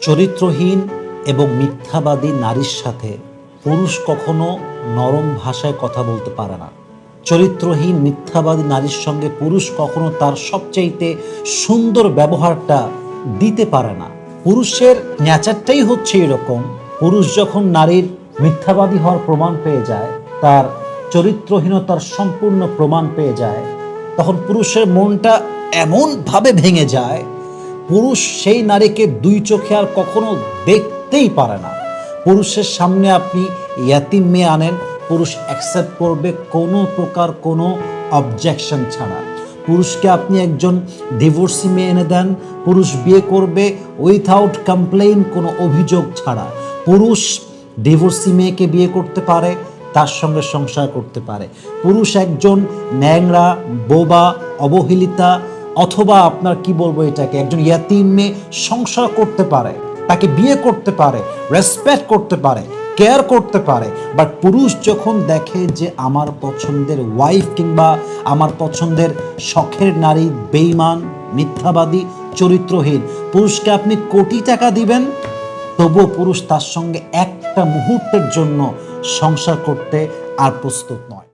চরিত্রহীন এবং মিথ্যাবাদী নারীর সাথে পুরুষ কখনো নরম ভাষায় কথা বলতে পারে না। চরিত্রহীন মিথ্যাবাদী নারীর সঙ্গে পুরুষ কখনো তার সবচাইতে সুন্দর ব্যবহারটা দিতে পারে না। পুরুষের নেচারটাই হচ্ছে এরকম, পুরুষ যখন নারীর মিথ্যাবাদী হওয়ার প্রমাণ পেয়ে যায়, তার চরিত্রহীনতার সম্পূর্ণ প্রমাণ পেয়ে যায়, তখন পুরুষের মনটা এমনভাবে ভেঙে যায়, পুরুষ সেই নারীকে দুই চোখে আর কখনো দেখতেই পারে না। পুরুষের সামনে আপনি ইয়াতিম মেয়ে আনেন, পুরুষ অ্যাকসেপ্ট করবে কোনো প্রকার কোনো অবজেকশন ছাড়া। পুরুষকে আপনি একজন ডিভোর্সি মেয়ে এনে দেন, পুরুষ বিয়ে করবে উইথাউট কমপ্লেইন, কোনো অভিযোগ ছাড়া। পুরুষ ডিভোর্সি মেয়েকে বিয়ে করতে পারে, তার সঙ্গে সংসার করতে পারে। পুরুষ একজন ন্যাংরা, বোবা, অবহেলিতা অথবা আপনার কি বলবো এটাকে, একজন ইয়াতিম মেয়ে সংসার করতে পারে, তাকে বিয়ে করতে পারে, রেসপেক্ট করতে পারে, কেয়ার করতে পারে। বাট পুরুষ যখন দেখে যে আমার পছন্দের ওয়াইফ কিংবা আমার পছন্দের শখের নারী বেঈমান, মিথ্যাবাদী, চরিত্রহীন, পুরুষকে আপনি কোটি টাকা দিবেন, তবুও পুরুষ তার সঙ্গে একটা মুহূর্তের জন্য সংসার করতে আর প্রস্তুত নয়।